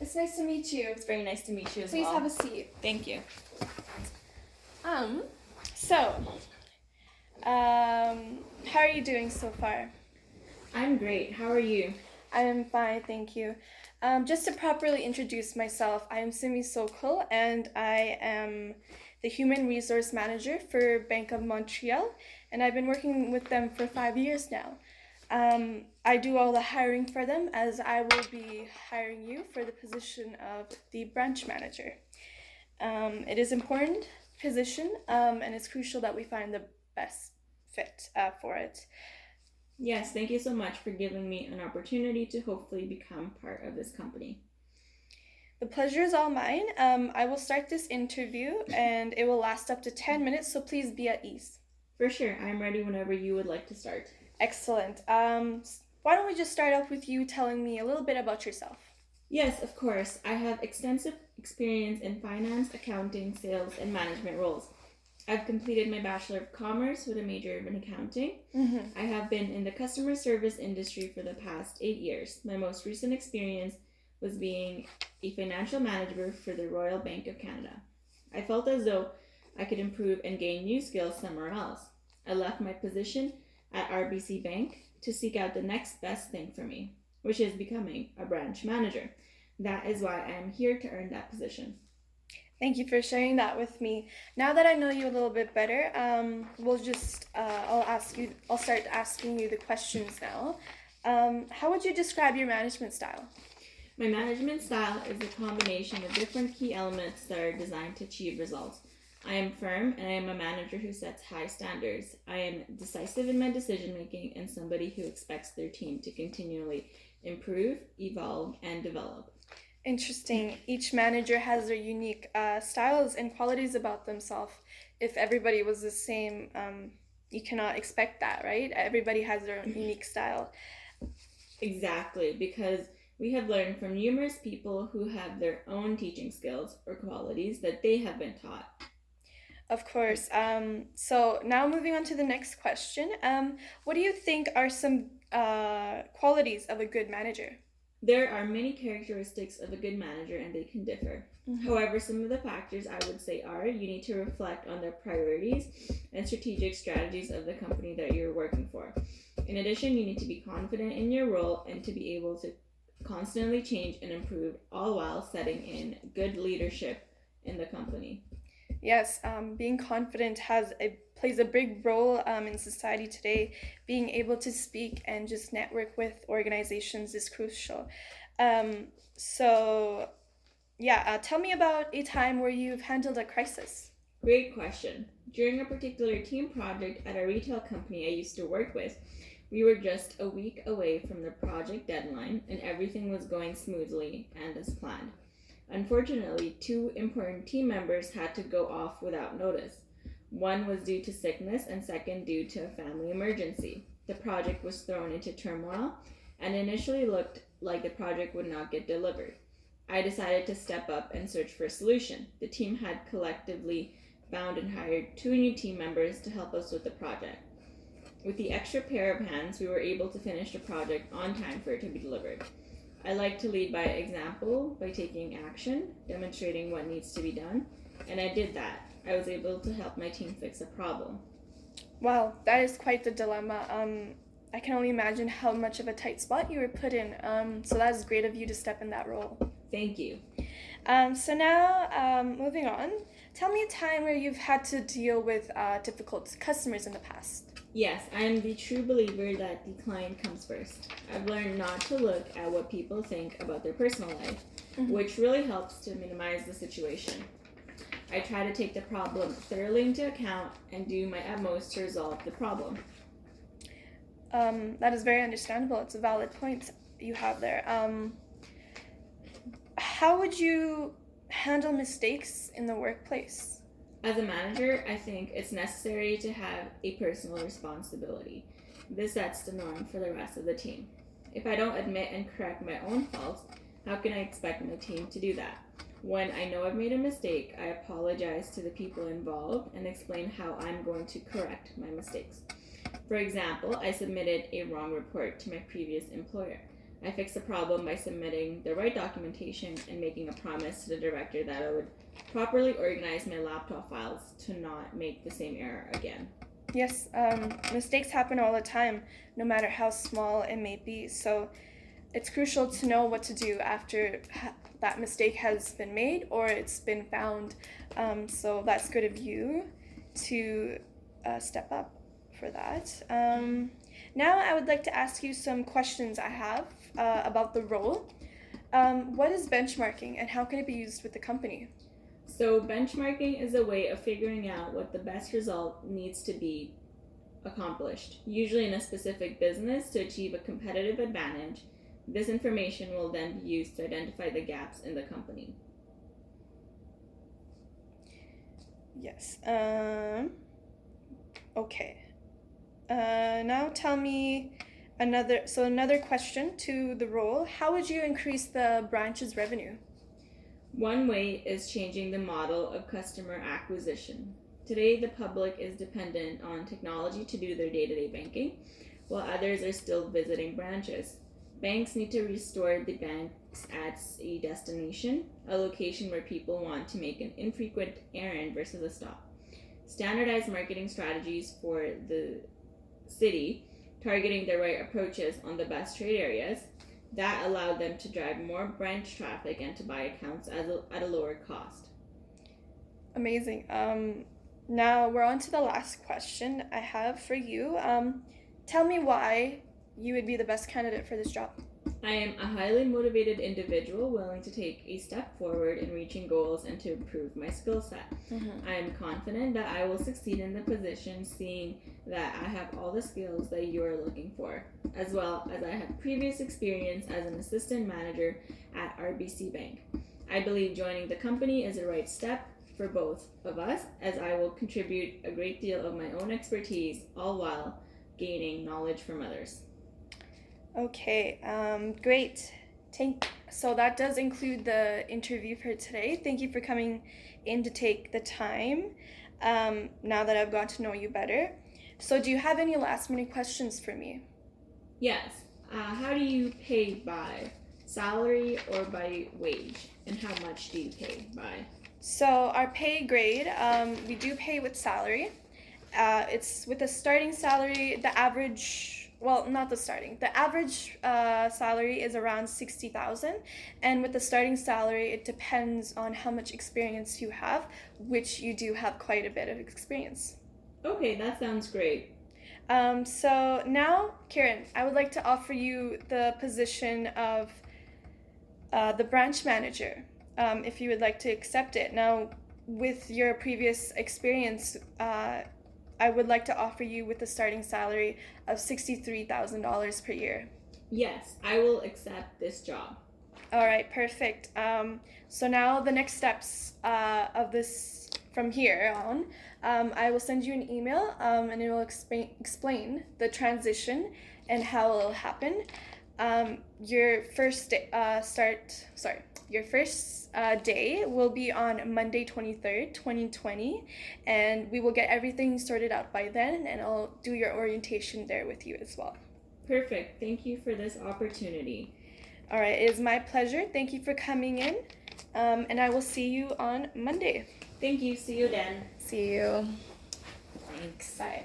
It's nice to meet you. It's very nice to meet you as Please well. have a seat. Thank you. So, how are you doing so far? I'm great. How are you? I am fine, thank you. Just to properly introduce myself, I am Simi Sokol, and I am the Human Resource Manager for Bank of Montreal, and I've been working with them for 5 years now. I do all the hiring for them, as I will be hiring you for the position of the branch manager. It is an important position, and it's crucial that we find the best fit for it. Yes, thank you so much for giving me an opportunity to hopefully become part of this company. The pleasure is all mine. I will start this interview, and it will last up to 10 minutes, so please be at ease. For sure, I'm ready whenever you would like to start. Excellent. Why don't we just start off with you telling me a little bit about yourself? Yes, of course. I have extensive experience in finance, accounting, sales, and management roles. I've completed my Bachelor of Commerce with a major in accounting. I have been in the customer service industry for the past 8 years. My most recent experience was being a financial manager for the Royal Bank of Canada. I felt as though I could improve and gain new skills somewhere else. I left my position at RBC Bank to seek out the next best thing for me, which is becoming a branch manager. That is why I am here to earn that position. Thank you for sharing that with me. Now that I know you a little bit better, I'll start asking you the questions now. How would you describe your management style? My management style is a combination of different key elements that are designed to achieve results. I am firm, and I am a manager who sets high standards. I am decisive in my decision making and somebody who expects their team to continually improve, evolve, and develop. Interesting. Each manager has their unique styles and qualities about themselves. If everybody was the same, you cannot expect that, right? Everybody has their own unique style. Exactly, because we have learned from numerous people who have their own teaching skills or qualities that they have been taught. Of course. So now moving on to the next question. What do you think are some qualities of a good manager? There are many characteristics of a good manager, and they can differ. However, some of the factors I would say are you need to reflect on the priorities and strategic strategies of the company that you're working for. In addition, you need to be confident in your role and to be able to constantly change and improve, all while setting in good leadership in the company. Yes, being confident plays a big role in society today. Being able to speak and just network with organizations is crucial. Tell me about a time where you've handled a crisis. Great question. During a particular team project at a retail company I used to work with, we were just a week away from the project deadline, and everything was going smoothly and as planned. Unfortunately, 2 important team members had to go off without notice. One was due to sickness, and second due to a family emergency. The project was thrown into turmoil and initially looked like the project would not get delivered. I decided to step up and search for a solution. The team had collectively found and hired 2 new team members to help us with the project. With the extra pair of hands, we were able to finish the project on time for it to be delivered. I like to lead by example, by taking action, demonstrating what needs to be done, and I did that. I was able to help my team fix a problem. Wow, that is quite the dilemma. I can only imagine how much of a tight spot you were put in. So that is great of you to step in that role. Thank you. So now, moving on, tell me a time where you've had to deal with difficult customers in the past. Yes, I am the true believer that the client comes first. I've learned not to look at what people think about their personal life, which really helps to minimize the situation. I try to take the problem thoroughly into account and do my utmost to resolve the problem. That is very understandable. It's a valid point you have there. How would you handle mistakes in the workplace? As a manager, I think it's necessary to have a personal responsibility. This sets the norm for the rest of the team. If I don't admit and correct my own faults, how can I expect my team to do that? When I know I've made a mistake, I apologize to the people involved and explain how I'm going to correct my mistakes. For example, I submitted a wrong report to my previous employer. I fixed the problem by submitting the right documentation and making a promise to the director that I would properly organize my laptop files to not make the same error again. Yes, mistakes happen all the time, no matter how small it may be. So it's crucial to know what to do after that mistake has been made or it's been found. So that's good of you to step up for that. Now I would like to ask you some questions I have about the role. What is benchmarking and how can it be used with the company? So, benchmarking is a way of figuring out what the best result needs to be accomplished, usually in a specific business to achieve a competitive advantage. This information will then be used to identify the gaps in the company. Yes. Okay. Now tell me another question to the role. How would you increase the branch's revenue? One way is changing the model of customer acquisition. Today, the public is dependent on technology to do their day-to-day banking, while others are still visiting branches. Banks need to restore the banks as a destination, a location where people want to make an infrequent errand versus a stop. Standardized marketing strategies for the city, targeting the right approaches on the best trade areas, that allowed them to drive more branch traffic and to buy accounts at a lower cost. Amazing. Now we're on to the last question I have for you. Tell me why you would be the best candidate for this job. I am a highly motivated individual willing to take a step forward in reaching goals and to improve my skill set. I am confident that I will succeed in the position, seeing that I have all the skills that you are looking for, as well as I have previous experience as an assistant manager at RBC Bank. I believe joining the company is the right step for both of us, as I will contribute a great deal of my own expertise, all while gaining knowledge from others. Okay, great. So that does include the interview for today. Thank you for coming in to take the time. Now that I've got to know you better. So do you have any last minute questions for me? Yes. How do you pay by salary or by wage? And how much do you pay by? So our pay grade, we do pay with salary. It's with a starting salary, the average salary is around 60,000, and with the starting salary it depends on how much experience you have, which you do have quite a bit of experience. Okay, that sounds great. So now, Kieran, I would like to offer you the position of the branch manager, if you would like to accept it. Now, with your previous experience, I would like to offer you with a starting salary of $63,000 per year. Yes, I will accept this job. All right, perfect. So now the next steps of this from here on, I will send you an email and it will explain the transition and how it will happen. Your first day will be on Monday 23rd, 2020, and we will get everything sorted out by then, and I'll do your orientation there with you as well. Perfect. Thank you for this opportunity. All right, it is my pleasure. Thank you for coming in, and I will see you on Monday. Thank you. See you then. See you. Thanks. Bye.